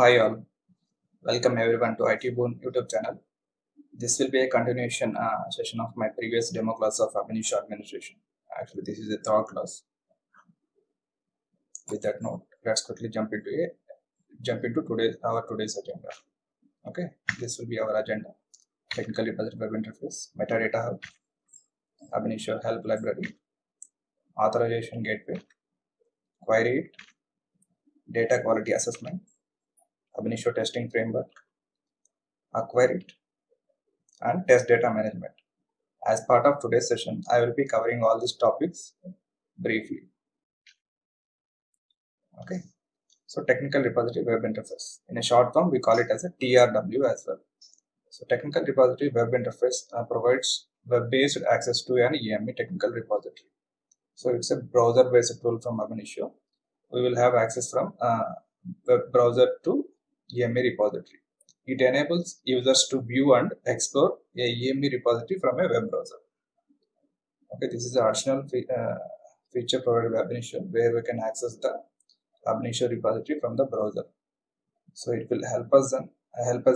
Hi all, welcome everyone to IT Boon YouTube channel. This will be a continuation session of my previous demo class of Ab Initio administration. Actually, this is a third class. With that note, let's quickly jump into today's agenda. Okay, this will be our agenda: technical repository web interface, metadata hub, Ab Initio help library, authorization gateway, query it, data quality assessment, Ab Initio testing framework, acquire it, and test data management. As part of today's session, I will be covering all these topics briefly. Okay, so technical repository web interface. In a short form, we call it as a TRW as well. So technical repository web interface provides web-based access to an EME technical repository. So it's a browser-based tool from Ab Initio. We will have access from web browser to EME repository. It enables users to view and explore a EME repository from a web browser. Okay, this is the additional feature provided by Ab Initio where we can access the Ab Initio repository from the browser. So it will help us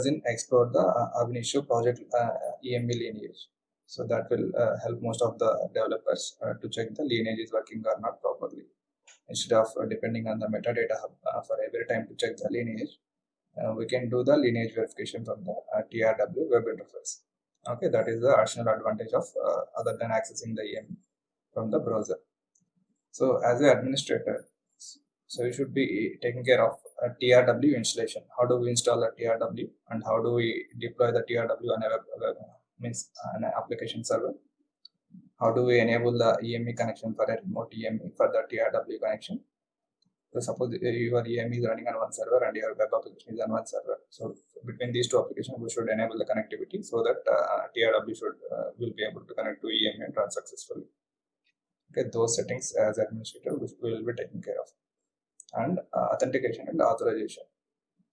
in explore the Ab Initio project EME lineage. So that will help most of the developers to check the lineage is working or not properly. Instead of depending on the metadata hub for every time to check the lineage, we can do the lineage verification from the TRW web interface. Okay, that is the additional advantage of other than accessing the EME from the browser. So as an administrator, so you should be taking care of a TRW installation. How do we install the TRW and how do we deploy the TRW on an application server? How do we enable the EME connection for a remote EME for the TRW connection? So suppose your EME is running on one server and your web application is on one server. So between these two applications, we should enable the connectivity so that TRW will be able to connect to EME and run successfully. Okay, those settings as administrator we will be taking care of. And authentication and authorization.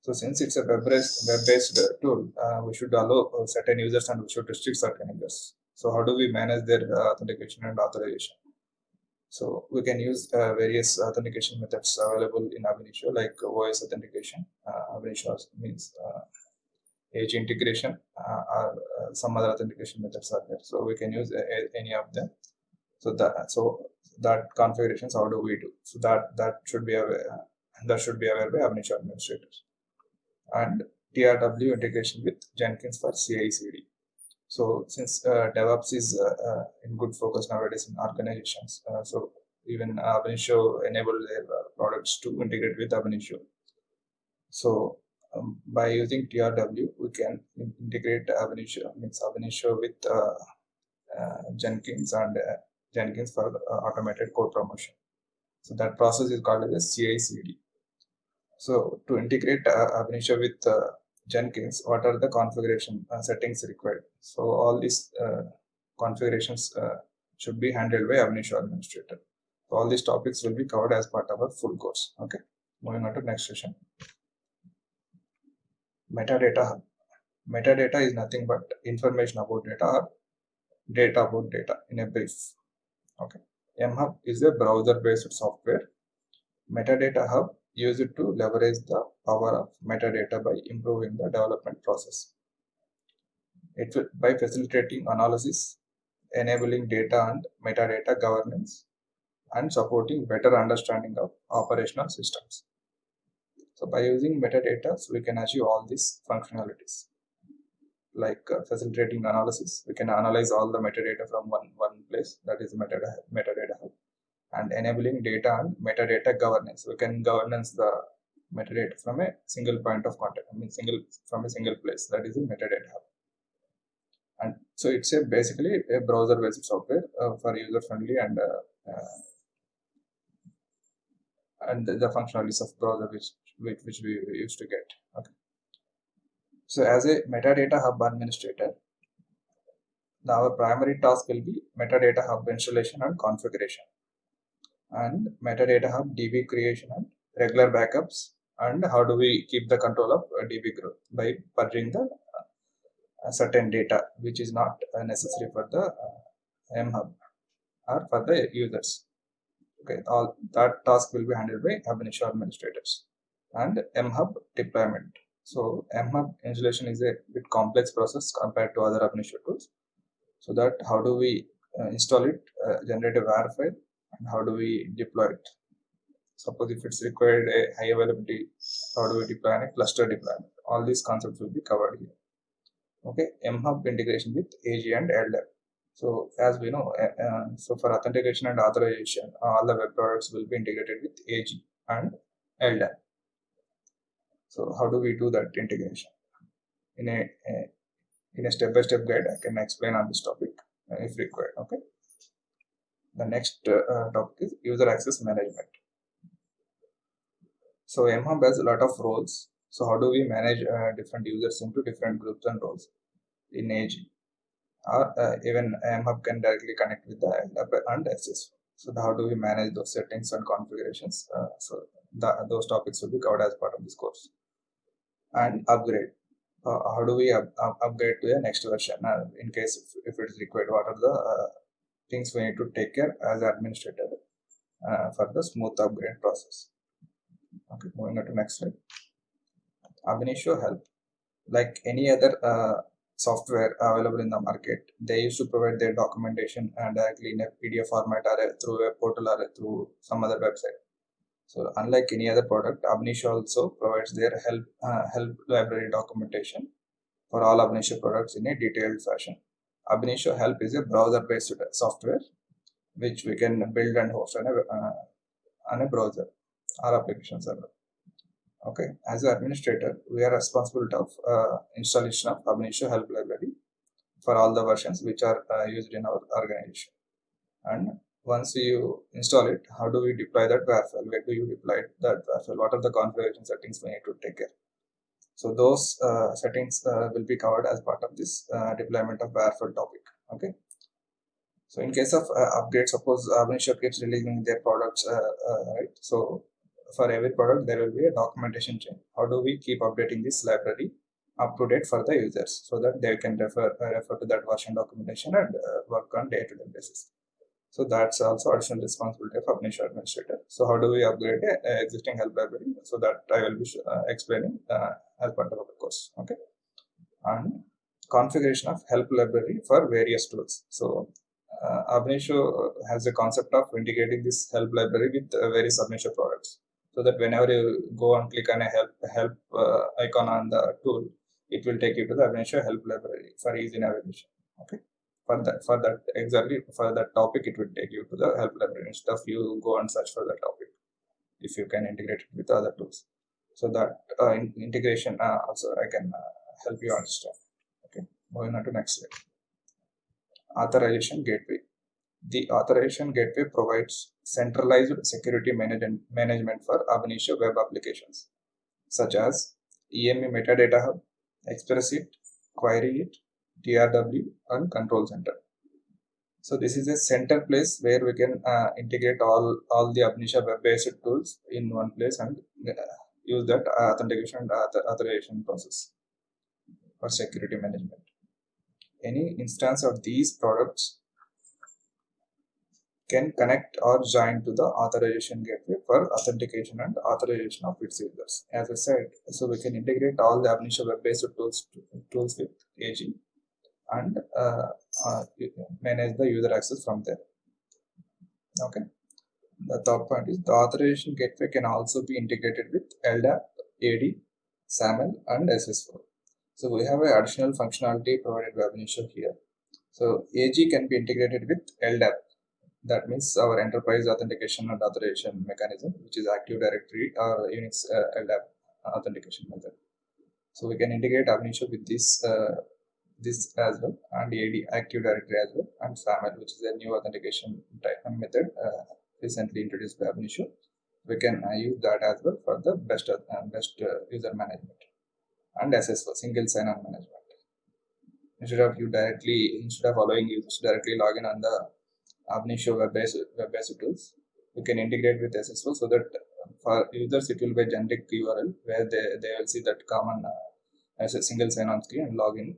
So since it's a web-based tool, we should allow certain users and we should restrict certain users. So how do we manage their authentication and authorization? So we can use various authentication methods available in Ab Initio, like voice authentication. Ab Initio means edge integration or some other authentication methods are there. So we can use any of them. So that configurations, how do we do? So that should be aware by Ab Initio administrators. And TRW integration with Jenkins for CI/CD. So since DevOps is in good focus nowadays in organizations, so even Ab Initio enable their products to integrate with Ab Initio. So by using TRW, we can integrate Ab Initio with Jenkins and Jenkins for automated code promotion. So that process is called as CI/CD. So to integrate Ab Initio with Jenkins, what are the configuration settings required? So all these configurations should be handled by Ab Initio administrator. So all these topics will be covered as part of our full course. Okay, moving on to next session. Metadata hub. Metadata is nothing but information about data or data about data in a brief. Okay, MHub is a browser-based software. Metadata hub use it to leverage the power of metadata by improving the development process. It will, by facilitating analysis, enabling data and metadata governance, and supporting better understanding of operational systems. So by using metadata, so we can achieve all these functionalities. Like facilitating analysis, we can analyze all the metadata from one place, that is metadata hub. And enabling data and metadata governance. We can governance the metadata from a single point of contact, from a single place, that is a metadata hub. And so it's basically a browser-based software for user-friendly and the functionalities of browser which we used to get. Okay. So as a metadata hub administrator, now our primary task will be metadata hub installation and configuration, and metadata hub DB creation and regular backups, and how do we keep the control of DB growth by purging the certain data which is not necessary for the MHub or for the users. Okay, all that task will be handled by Ab Initio administrators. and mHub deployment. So mHub installation is a bit complex process compared to other Ab initio tools. So that how do we install it, generate a WAR file, and how do we deploy it? Suppose if it's required a high availability, how do we deploy a cluster deployment? All these concepts will be covered here. Okay, mHub integration with AG and LDAP. So as we know, so for authentication and authorization, all the web products will be integrated with AG and LDAP. So how do we do that integration? In a step-by-step guide, I can explain on this topic if required. Okay. The next topic is user access management. So mHub has a lot of roles. So how do we manage different users into different groups and roles in AG? Or even mHub can directly connect with the LDAP and SS. So how do we manage those settings and configurations? Those topics will be covered as part of this course. And upgrade. How do we upgrade to the next version in case if it is required? What are the things we need to take care as administrator for the smooth upgrade process? Okay, moving on to next slide. Ab initio help, like any other software available in the market, they used to provide their documentation directly in a PDF format or through a portal or through some other website. So unlike any other product, Ab initio also provides their help library documentation for all Ab initio products in a detailed fashion. Ab initio help is a browser-based software which we can build and host on a browser or application server. Okay, as an administrator, we are responsible of installation of Ab initio help library for all the versions which are used in our organization. And once you install it, how do we deploy that WAR file? Where do you deploy that WAR file? What are the configuration settings we need to take care? So those settings will be covered as part of this deployment of WAR file topic. Okay. So in case of upgrade, suppose Ab initio keeps releasing their products, right? So for every product, there will be a documentation chain. How do we keep updating this library up to date for the users so that they can refer to that version documentation and work on day-to-day basis? So that's also additional responsibility of Ab initio administrator. So how do we upgrade a existing help library? So that I will be explaining as part of the course. Okay, and configuration of help library for various tools. So Ab initio has a concept of integrating this help library with various Ab initio products, so that whenever you go and click on a help icon on the tool, it will take you to the Ab initio help library for easy navigation. Okay, for that topic, it will take you to the help library instead of you go and search for that topic. If you can integrate it with other tools, so that integration also I can help you understand. Okay, moving on to next slide. Authorization gateway. The authorization gateway provides centralized security management for Ab initio web applications such as EME Metadata Hub, ExpressIt, QueryIt, TRW, and Control Center. So this is a center place where we can integrate all the Ab initio web-based tools in one place and use that authentication and authorization process for security management. Any instance of these products can connect or join to the authorization gateway for authentication and authorization of its users. As I said, so we can integrate all the Ab initio web-based tools with AG and manage the user access from there. Okay. The third point is the authorization gateway can also be integrated with LDAP, AD, SAML, and SS4. So we have an additional functionality provided by Ab initio here. So AG can be integrated with LDAP. That means our enterprise authentication and authorization mechanism, which is Active Directory or Unix LDAP authentication method. So we can integrate Ab initio with this as well, and AD, Active Directory as well, and SAML, which is a new authentication method recently introduced by Ab initio. We can use that as well for the best user management, and SS4, single sign-on management. Instead of allowing users to directly log in on the Ab initio web-based tools, we can integrate with SS4 so that for users it will be a generic URL where they will see that common as a single sign-on screen and log in.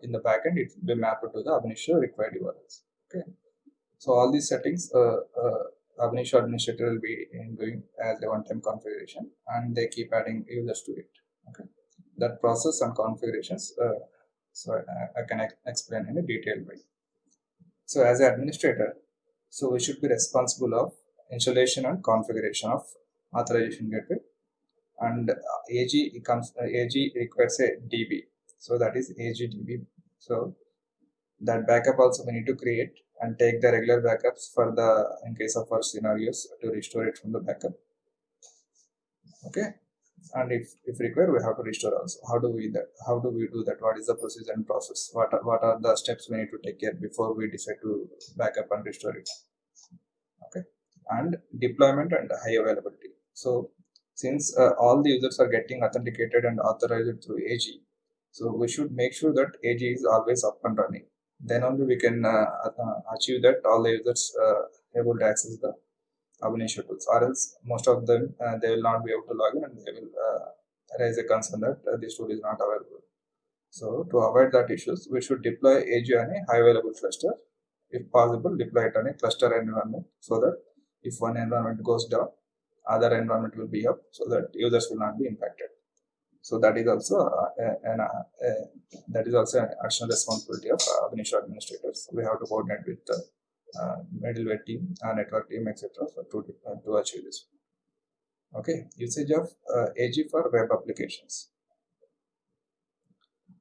In the backend, it will be mapped to the Ab initio required URLs. Okay, so all these settings Ab initio administrator will be doing as a one-time configuration, and they keep adding users to it. Okay, that process and configurations. So I can explain in a detailed way. So as an administrator, so we should be responsible of installation and configuration of authorization gateway, and AG requires a DB, so that is AGDB. So that backup also we need to create and take the regular backups for the in case of our scenarios to restore it from the backup. Okay, and if required we have to restore also. How do we do that? What is the procedure and process? What are the steps we need to take care before we decide to backup and restore it? Okay, and deployment and high availability. So since all the users are getting authenticated and authorized through AG, so we should make sure that AG is always up and running. Then only we can achieve that all the users able to access the Ab initio tools, or else most of them they will not be able to log in, and they will raise a concern that this tool is not available. So to avoid that issues, we should deploy AG on a high available cluster. If possible, deploy it on a cluster environment, so that if one environment goes down, other environment will be up, so that users will not be impacted. So that is also that is also an additional responsibility of Ab initio administrators. We have to coordinate with the middleware team, network team, etc. to achieve this. Okay, usage of AG for web applications.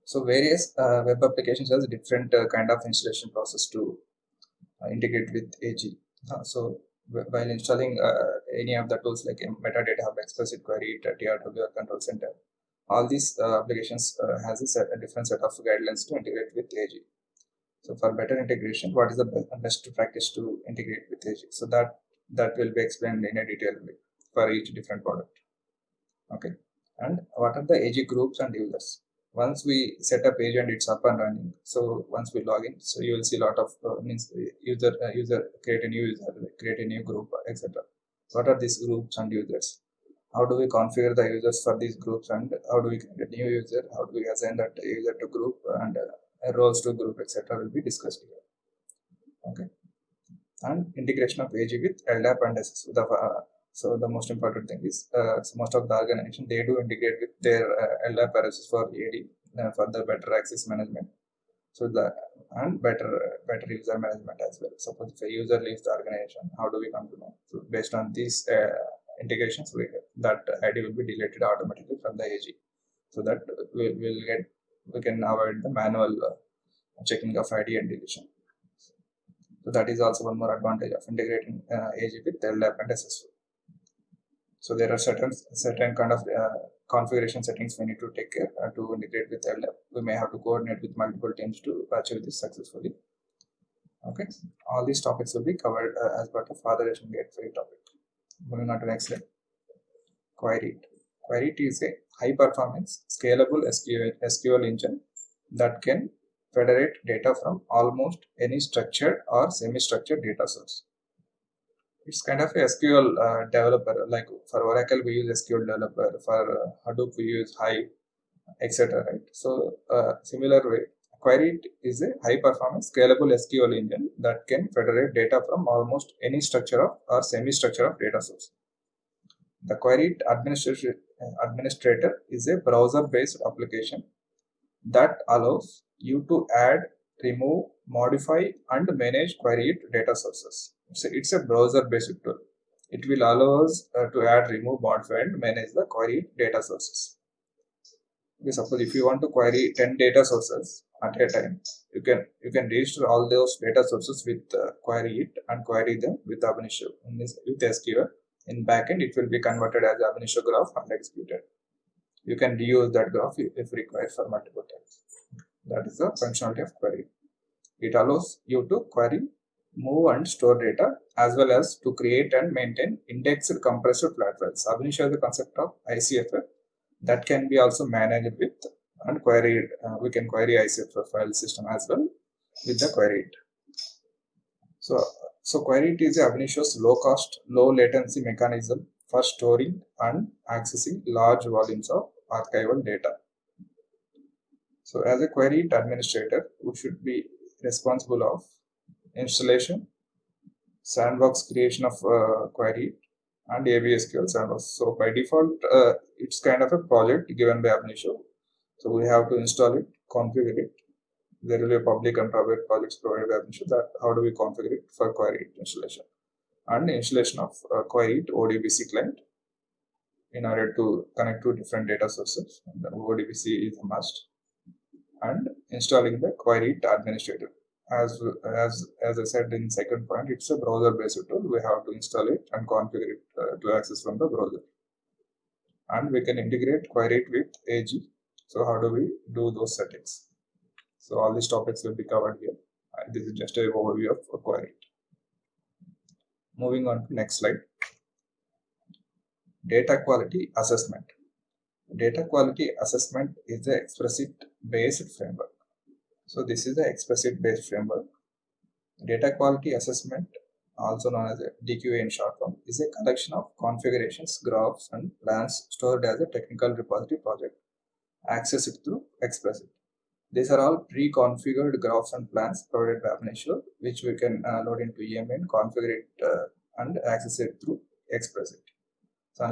So various web applications has different kind of installation process to integrate with AG. So while installing any of the tools like Metadata Hub, Explicit Query, TRW, or Control Center, all these applications has a different set of guidelines to integrate with AG. So for better integration, what is the best practice to integrate with AG? So that will be explained in a detailed way for each different product. Okay, and what are the AG groups and users? Once we set up AG and it's up and running, so once we log in, so you will see a lot of user create a new user, create a new group, etc. What are these groups and users? How do we configure the users for these groups, and how do we create a new user? How do we assign that user to group and roles to group, etc. will be discussed here. Okay, and integration of AG with LDAP and SSO. So the most important thing is so most of the organization they do integrate with their LDAP RSS for AD for the better access management. So and better user management as well. Suppose if a user leaves the organization, how do we come to know? So based on these integrations, that ID will be deleted automatically from the AG, so that we can avoid the manual checking of ID and deletion. So that is also one more advantage of integrating AG with LDAP and SSO. So there are certain kind of configuration settings we need to take care to integrate with LDAP. We may have to coordinate with multiple teams to achieve this successfully. Okay, all these topics will be covered as part of authorization gateway topic. Moving on to next slide. Queryt. Queryt is a high performance scalable SQL engine that can federate data from almost any structured or semi-structured data source. It's kind of a SQL developer. Like for Oracle, we use SQL developer. For Hadoop, we use Hive, etc. Right? So, similar way, Queryt is a high-performance, scalable SQL engine that can federate data from almost any structure of or semi-structure of data source. The Queryt administrator is a browser-based application that allows you to add, remove, modify, and manage Queryt data sources. It's a browser-based tool. It will allow us to add, remove, modify, and manage the Queryt data sources. Okay, suppose if you want to query 10 data sources at a time, you can register all those data sources with Queryt and query them with Ab initio with SQL. In backend, it will be converted as Ab initio graph and executed. You can reuse that graph if required for multiple times. That is the functionality of Queryt. It allows you to query, move, and store data, as well as to create and maintain indexed compressed flat files. Ab initio is the concept of ICFF that can be also managed with and queried. We can query ICFF file system as well with the Queryt. So Queryt is Ab initio's low cost, low latency mechanism for storing and accessing large volumes of archival data. So as a Queryt administrator, we should be responsible of installation, sandbox creation of query, and ABSQL sandbox. So by default, it's kind of a project given by Ab Initio. So we have to install it, configure it. There will be a public and private projects provided by Ab Initio. That how do we configure it for query installation, and installation of query ODBC client in order to connect to different data sources. The ODBC is a must, and installing the query administrator. As I said in second point, it's a browser based tool. We have to install it and configure it to access from the browser, and we can integrate query with AG. So how do we do those settings? So all these topics will be covered here. This is just an overview of query. Moving on to next slide. Data quality assessment. Data quality assessment is the explicit based framework. So this is the explicit based framework. Data quality assessment, also known as a DQA in short form, is a collection of configurations, graphs, and plans stored as a technical repository project, accessed through explicit. These are all pre-configured graphs and plans provided by Ab Initio, which we can load into EMA and configure it and access it through explicit. So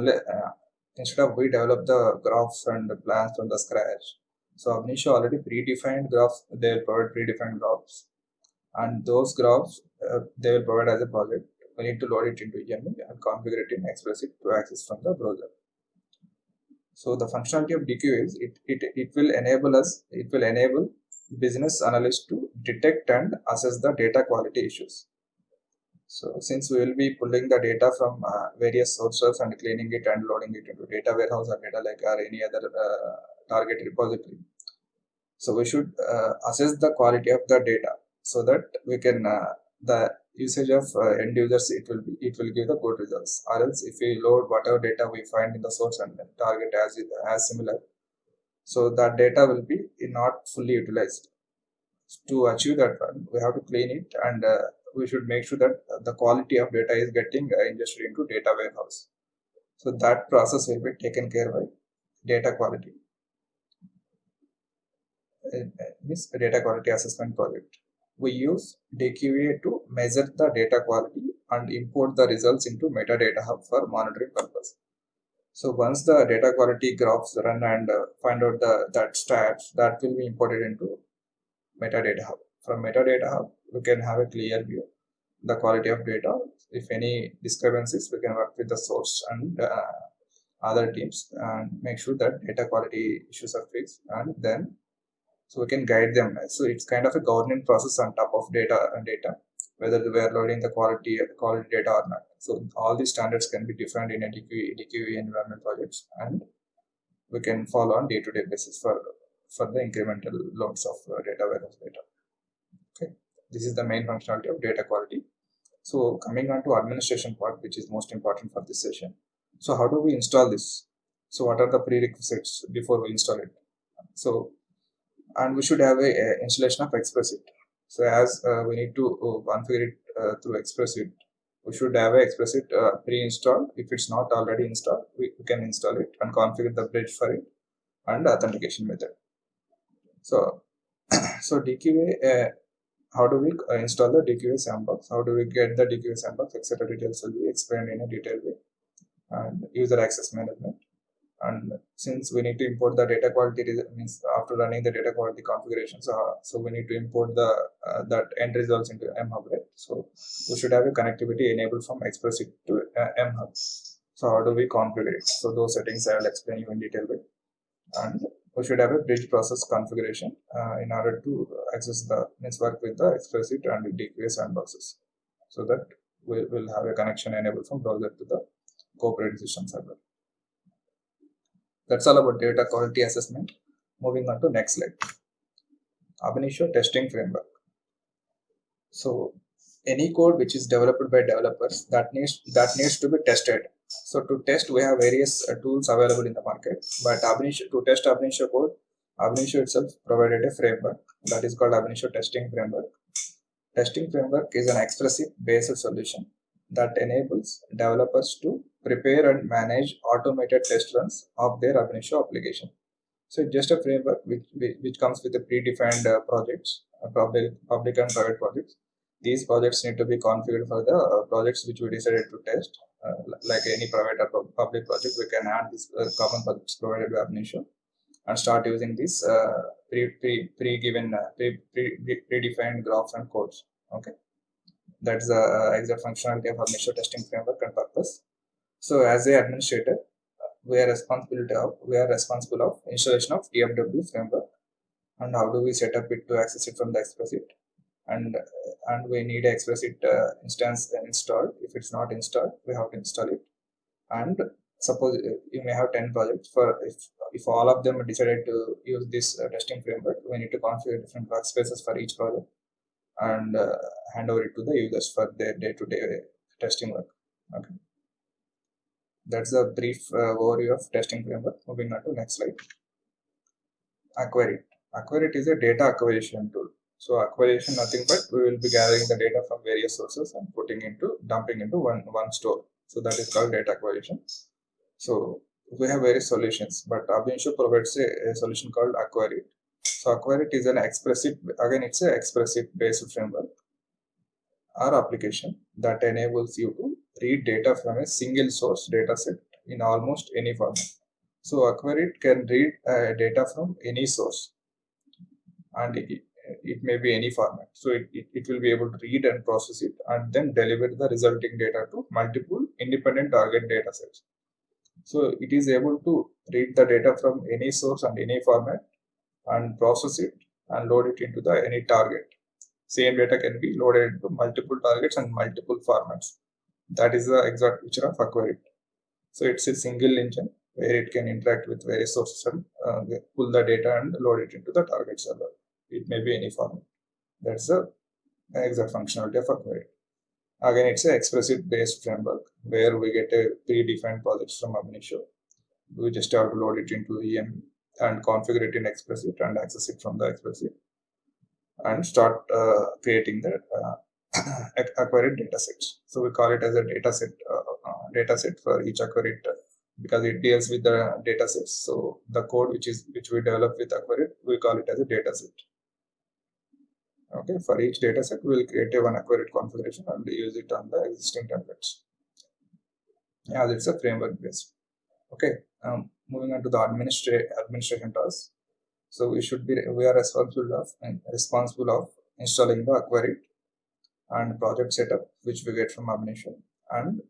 instead of we develop the graphs and the plans from the scratch, so Ab Initio already predefined graphs. They will provide predefined graphs, and those graphs they will provide as a project. We need to load it into EMA and configure it in explicit to access from the browser. So the functionality of DQA is it will enable business analysts to detect and assess the data quality issues. So since we will be pulling the data from various sources and cleaning it and loading it into data warehouse or data lake or any other target repository, so we should assess the quality of the data so that we can the usage of end users, it will give the good results. Or else if we load whatever data we find in the source and target as similar, so that data will be not fully utilized. To achieve that one, we have to clean it, and we should make sure that the quality of data is getting ingested into data warehouse. So that process will be taken care by data quality. Means data quality assessment project. We use DQA to measure the data quality and import the results into metadata hub for monitoring purpose. So once the data quality graphs run and find out that stats, that will be imported into metadata hub. From metadata hub, we can have a clear view the quality of data. If any discrepancies, we can work with the source and other teams and make sure that data quality issues are fixed, and then so we can guide them. So it's kind of a governance process on top of data, whether we are loading the quality data or not. So all these standards can be defined in a DQA environment projects, and we can follow on day-to-day basis for the incremental loads of data warehouse data. Okay, this is the main functionality of data quality. So coming on to administration part, which is most important for this session. So how do we install this? So what are the prerequisites before we install it? So, and we should have a installation of explicit. So as we need to configure it through explicit, we should have a explicit pre-installed. If it's not already installed, we can install it and configure the bridge for it and authentication method. So so DQA, how do we install the DQA sandbox? How do we get the DQA sandbox? Etc. details will be explained in a detailed way. And user access management. And since we need to import the data quality, means after running the data quality configurations, so we need to import the that end results into mHub, right? So we should have a connectivity enabled from explicit to mHub. So how do we configure it? So those settings I will explain you in detail way. And we should have a bridge process configuration in order to access the work with the explicit and DQA sandboxes, so that we will have a connection enabled from browser to the cooperating system server. That's all about data quality assessment. Moving on to next slide. Ab Initio testing framework. So any code which is developed by developers that needs to be tested. So to test, we have various tools available in the market, but Ab Initio, to test Ab Initio code, Ab Initio itself provided a framework that is called Ab Initio testing framework. Testing framework is an expressive based solution that enables developers to prepare and manage automated test runs of their Ab Initio application. So it's just a framework which comes with a predefined projects, public and private projects, These projects need to be configured for the projects which we decided to test. Like any private or public project, we can add these common projects provided by Ab initio and start using these predefined graphs and codes. Okay, that's the exact functionality of Ab initio testing framework and purpose. So as a administrator, we are responsible of installation of TFW framework, and how do we set up it to access it from the Expressif, and we need a Expressif instance installed. If it's not installed, we have to install it. And suppose you may have 10 projects. For if all of them decided to use this testing framework, we need to configure different workspaces for each project and hand over it to the users for their day-to-day testing work. Okay, that's a brief overview of testing framework. Moving on to next slide. Acquireit. Acquireit is a data acquisition tool. So acquisition, nothing but we will be gathering the data from various sources and dumping into one store. So that is called data acquisition. So we have various solutions, but Ab initio provides a solution called Acquireit. So Acquireit is an Expressif, again it's an Expressif based framework or application that enables you to read data from a single source dataset in almost any format. So Acquireit can read data from any source, and it may be any format. So it will be able to read and process it and then deliver the resulting data to multiple independent target data sets. So it is able to read the data from any source and any format and process it and load it into the any target. Same data can be loaded into multiple targets and multiple formats. That is the exact feature of Acquireit. So it's a single engine where it can interact with various sources and pull the data and load it into the target server. It may be any format. That's the exact functionality of Acquireit. Again, it's an Expressif based framework where we get a predefined projects from Ab initio. We just have to load it into EM and configure it in Expressif and access it from the Expressif and start creating the Acquireit datasets. So we call it as a dataset for each Acquireit because it deals with the datasets. So the code which we develop with Acquireit, we call it as a dataset. Okay, for each dataset, we will create a one Acquireit configuration and use it on the existing templates. Yeah, it's a framework based. Okay, moving on to the administration tasks. So we are responsible of installing the Acquireit and project setup which we get from Ab initio, and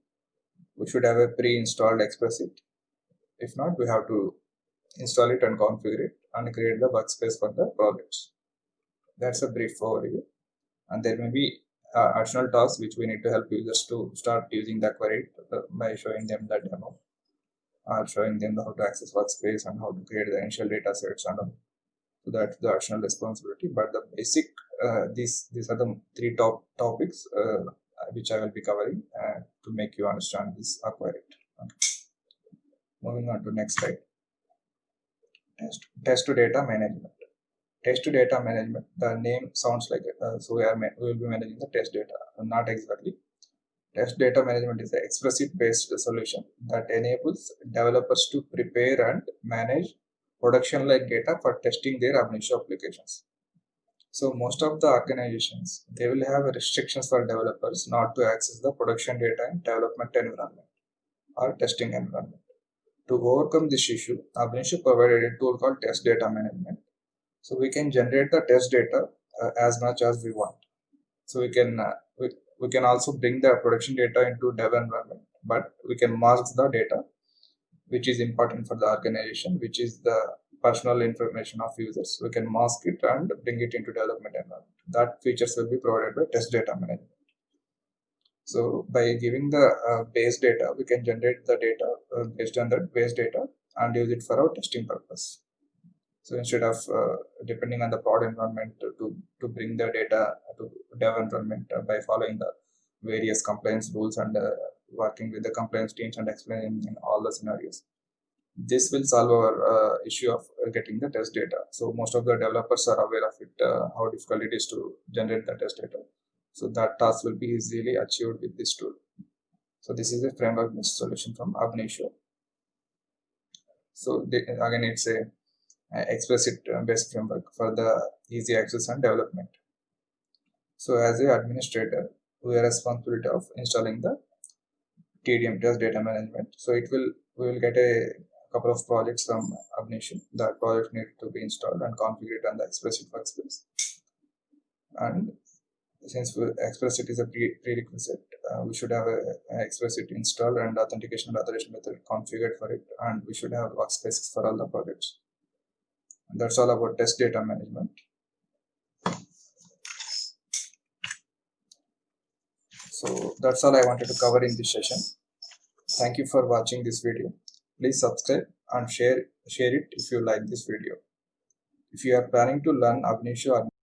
we should have a pre-installed Expressif. If not, we have to install it and configure it and create the workspace for the projects. That's a brief overview, and there may be additional tasks which we need to help users to start using the Acquireit by showing them the demo or showing them how to access workspace and how to create the initial data sets and all. So that's the additional responsibility. But the basic these are the three top topics which I will be covering to make you understand this Acquireit. Okay. Moving on to next slide. Test to data management. Test to data management. The name sounds like so we will be managing the test data. Not exactly. Test data management is an Expressif based solution that enables developers to prepare and manage production like data for testing their Ab initio applications. So most of the organizations, they will have restrictions for developers not to access the production data in development environment or testing environment. To overcome this issue, Ab initio provided a tool called test data management. So we can generate the test data as much as we want. So we can also bring the production data into dev environment, but we can mask the data which is important for the organization, which is the personal information of users. We can mask it and bring it into development environment. That features will be provided by test data management. So by giving the base data, we can generate the data based on that base data and use it for our testing purpose. So instead of depending on the prod environment to bring the data to dev environment by following the various compliance rules and working with the compliance teams and explaining in all the scenarios, this will solve our issue of getting the test data. So most of the developers are aware of it, how difficult it is to generate the test data. So that task will be easily achieved with this tool. So this is a framework-based solution from Ab initio. So again, it's a Expressif based framework for the easy access and development. So as a administrator, we are responsibility of installing the TDM, test data management. So we will get a couple of projects from Abnishu. That project need to be installed and configured on the Express workspace. And since Express is a prerequisite, we should have a Express installed and authentication and authorization method configured for it, and we should have workspaces for all the projects. And that's all about test data management. So that's all I wanted to cover in this session. Thank you for watching this video. Please subscribe and share it if you like this video. If you are planning to learn Abnishu or